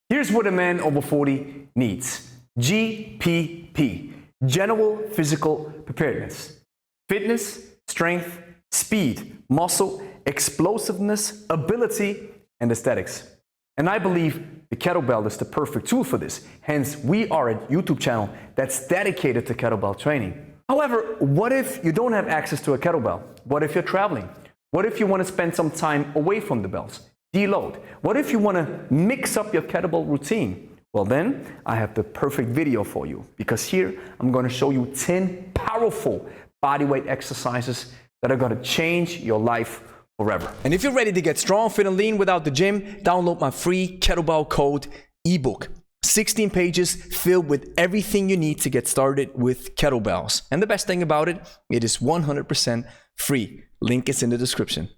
Here's what a man over 40 needs. GPP, General Physical Preparedness. Fitness, strength, speed, muscle, explosiveness, ability, and aesthetics. And I believe the kettlebell is the perfect tool for this. Hence, we are a YouTube channel that's dedicated to kettlebell training. However, what if you don't have access to a kettlebell? What if you're traveling? What if you want to spend some time away from the bells? Deload. What if you want to mix up your kettlebell routine? Well then, I have the perfect video for you, because here I'm going to show you 10 powerful bodyweight exercises that are going to change your life forever. And if you're ready to get strong, fit, and lean without the gym, download my free Kettlebell Code ebook. 16 pages filled with everything you need to get started with kettlebells. And the best thing about it, it is 100% free. Link is in the description.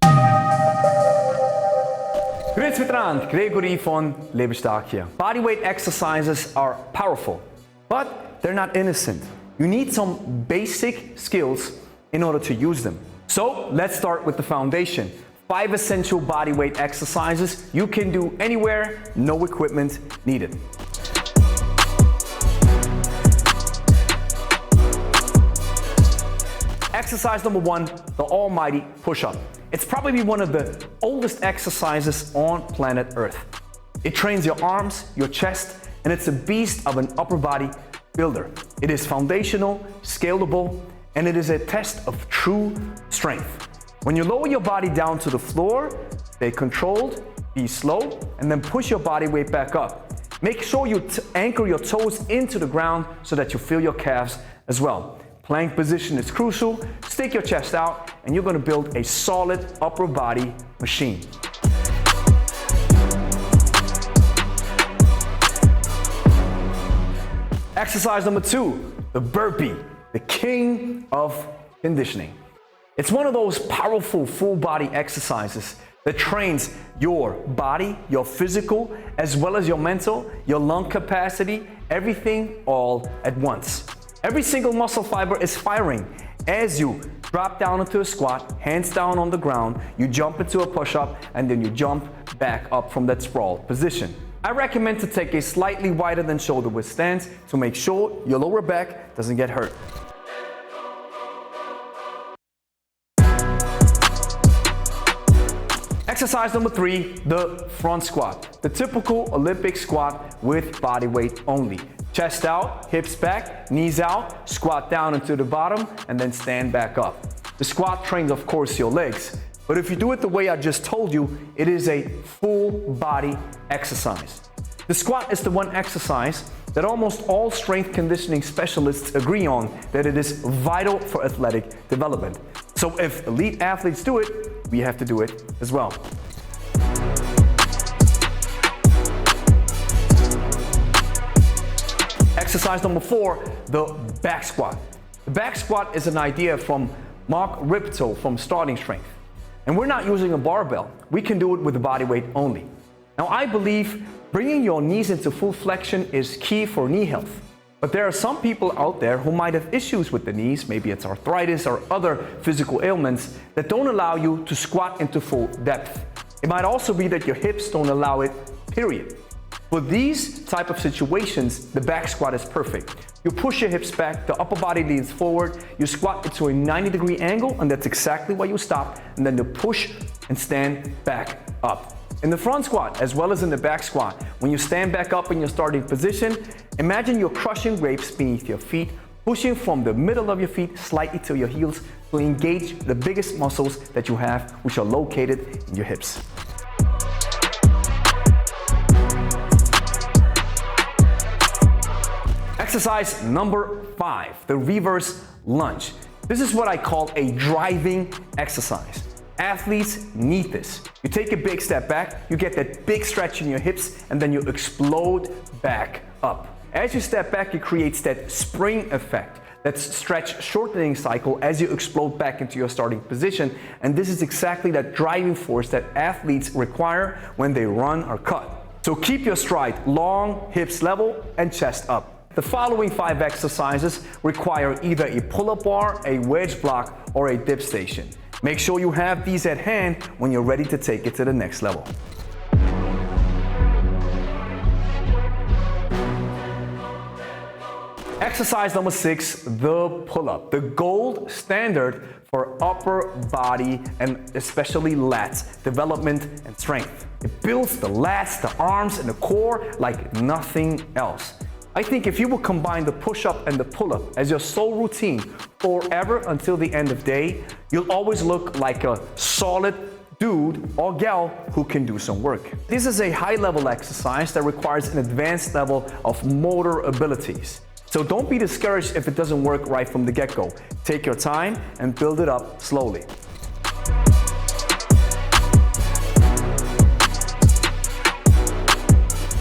Grüezi miteinander, Gregory von Lebe hier. Bodyweight exercises are powerful, but they're not innocent. You need some basic skills in order to use them. So let's start with the foundation. 5 essential bodyweight exercises you can do anywhere, no equipment needed. Exercise number 1, the almighty push-up. It's probably one of the oldest exercises on planet Earth. It trains your arms, your chest, and it's a beast of an upper body builder. It is foundational, scalable, and it is a test of true strength. When you lower your body down to the floor, stay controlled, be slow, and then push your body weight back up. Make sure you anchor your toes into the ground so that you feel your calves as well. Plank position is crucial. Stick your chest out, and you're going to build a solid upper body machine. Exercise number 2, the burpee, the king of conditioning. It's one of those powerful full body exercises that trains your body, your physical, as well as your mental, your lung capacity, everything all at once. Every single muscle fiber is firing. As you drop down into a squat, hands down on the ground, you jump into a push-up, and then you jump back up from that sprawled position. I recommend to take a slightly wider than shoulder width stance to make sure your lower back doesn't get hurt. Exercise number 3, the front squat. The typical Olympic squat with body weight only. Chest out, hips back, knees out, squat down into the bottom, and then stand back up. The squat trains, of course, your legs. But if you do it the way I just told you, it is a full body exercise. The squat is the one exercise that almost all strength conditioning specialists agree on that it is vital for athletic development. So if elite athletes do it, we have to do it as well. Exercise number 4, the back squat. The back squat is an idea from Mark Ripto from Starting Strength. And we're not using a barbell. We can do it with the body weight only. Now I believe bringing your knees into full flexion is key for knee health. But there are some people out there who might have issues with the knees, maybe it's arthritis or other physical ailments, that don't allow you to squat into full depth. It might also be that your hips don't allow it, period. For these type of situations, the back squat is perfect. You push your hips back, the upper body leans forward, you squat into a 90-degree angle, and that's exactly where you stop, and then you push and stand back up. In the front squat, as well as in the back squat, when you stand back up in your starting position, imagine you're crushing grapes beneath your feet, pushing from the middle of your feet slightly to your heels to engage the biggest muscles that you have, which are located in your hips. Exercise number 5, the reverse lunge. This is what I call a driving exercise. Athletes need this. You take a big step back, you get that big stretch in your hips, and then you explode back up. As you step back, it creates that spring effect, that stretch shortening cycle as you explode back into your starting position. And this is exactly that driving force that athletes require when they run or cut. So keep your stride long, hips level, and chest up. The following 5 exercises require either a pull-up bar, a wedge block, or a dip station. Make sure you have these at hand when you're ready to take it to the next level. Exercise number 6, the pull-up, the gold standard for upper body and especially lats development and strength. It builds the lats, the arms, and the core like nothing else. I think if you will combine the push-up and the pull-up as your sole routine forever until the end of day, you'll always look like a solid dude or gal who can do some work. This is a high-level exercise that requires an advanced level of motor abilities. So don't be discouraged if it doesn't work right from the get-go. Take your time and build it up slowly.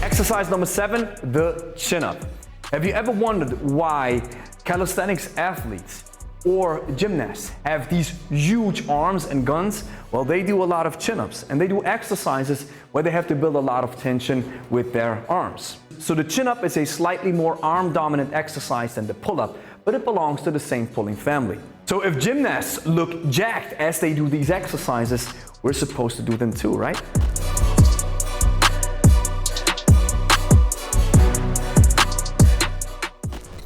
Exercise number 7, the chin-up. Have you ever wondered why calisthenics athletes or gymnasts have these huge arms and guns? Well, they do a lot of chin-ups and they do exercises where they have to build a lot of tension with their arms. So the chin-up is a slightly more arm-dominant exercise than the pull-up, but it belongs to the same pulling family. So if gymnasts look jacked as they do these exercises, we're supposed to do them too, right?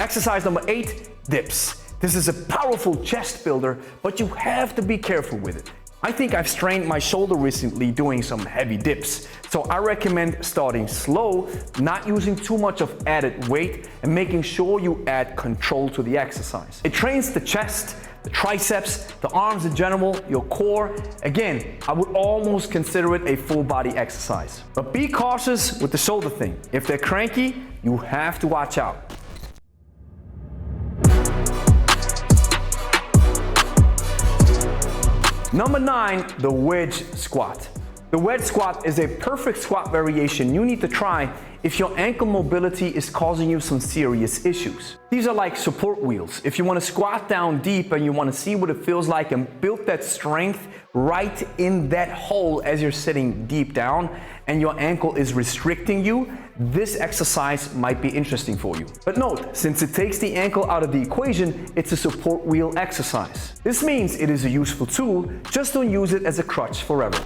Exercise number 8, dips. This is a powerful chest builder, but you have to be careful with it. I think I've strained my shoulder recently doing some heavy dips. So I recommend starting slow, not using too much of added weight, and making sure you add control to the exercise. It trains the chest, the triceps, the arms in general, your core. Again, I would almost consider it a full body exercise. But be cautious with the shoulder thing. If they're cranky, you have to watch out. Number 9, the wedge squat. The wedge squat is a perfect squat variation you need to try if your ankle mobility is causing you some serious issues. These are like support wheels. If you want to squat down deep and you want to see what it feels like and build that strength right in that hole as you're sitting deep down and your ankle is restricting you, this exercise might be interesting for you. But note, since it takes the ankle out of the equation, it's a support wheel exercise. This means it is a useful tool, just don't use it as a crutch forever.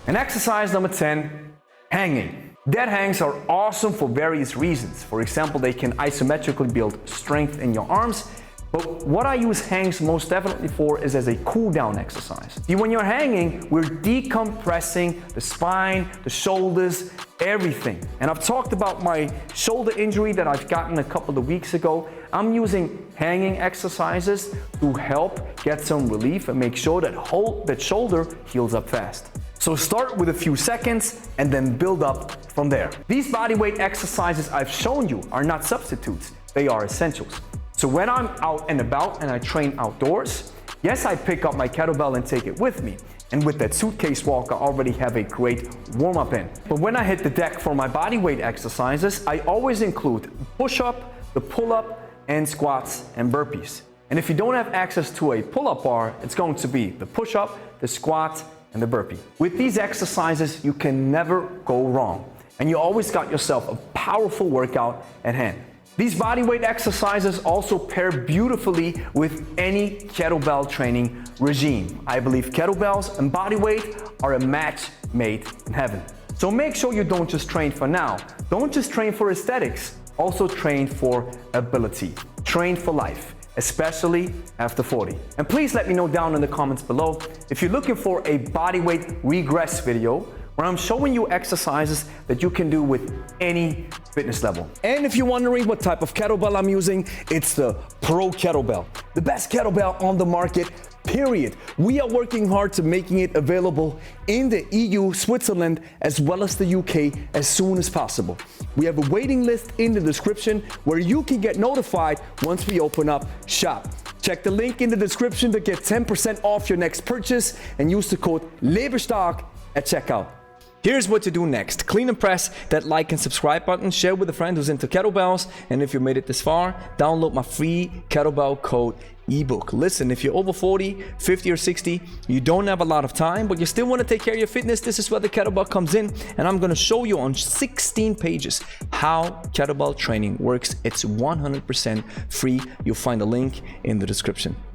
And exercise number 10, hanging. Dead hangs are awesome for various reasons. For example, they can isometrically build strength in your arms. But what I use hangs most definitely for is as a cool down exercise. See, when you're hanging, we're decompressing the spine, the shoulders, everything. And I've talked about my shoulder injury that I've gotten a couple of weeks ago. I'm using hanging exercises to help get some relief and make sure that shoulder heals up fast. So start with a few seconds and then build up from there. These bodyweight exercises I've shown you are not substitutes, they are essentials. So when I'm out and about and I train outdoors, yes, I pick up my kettlebell and take it with me. And with that suitcase walk, I already have a great warm-up in. But when I hit the deck for my bodyweight exercises, I always include push-up, the pull-up, and squats and burpees. And if you don't have access to a pull-up bar, it's going to be the push-up, the squat, and the burpee. With these exercises, you can never go wrong. And you always got yourself a powerful workout at hand. These bodyweight exercises also pair beautifully with any kettlebell training regime. I believe kettlebells and bodyweight are a match made in heaven. So make sure you don't just train for now. Don't just train for aesthetics. Also train for ability. Train for life, especially after 40. And please let me know down in the comments below if you're looking for a bodyweight regress video where I'm showing you exercises that you can do with any fitness level. And if you're wondering what type of kettlebell I'm using, it's the Pro Kettlebell, the best kettlebell on the market, period. We are working hard to making it available in the EU, Switzerland, as well as the UK as soon as possible. We have a waiting list in the description where you can get notified once we open up shop. Check the link in the description to get 10% off your next purchase and use the code LEBESTARK at checkout. Here's what to do next. Clean and press that like and subscribe button, share with a friend who's into kettlebells, and if you made it this far, download my free Kettlebell Code ebook. Listen, if you're over 40, 50 or 60, you don't have a lot of time, but you still want to take care of your fitness, this is where the kettlebell comes in, and I'm going to show you on 16 pages how kettlebell training works. It's 100% free. You'll find a link in the description.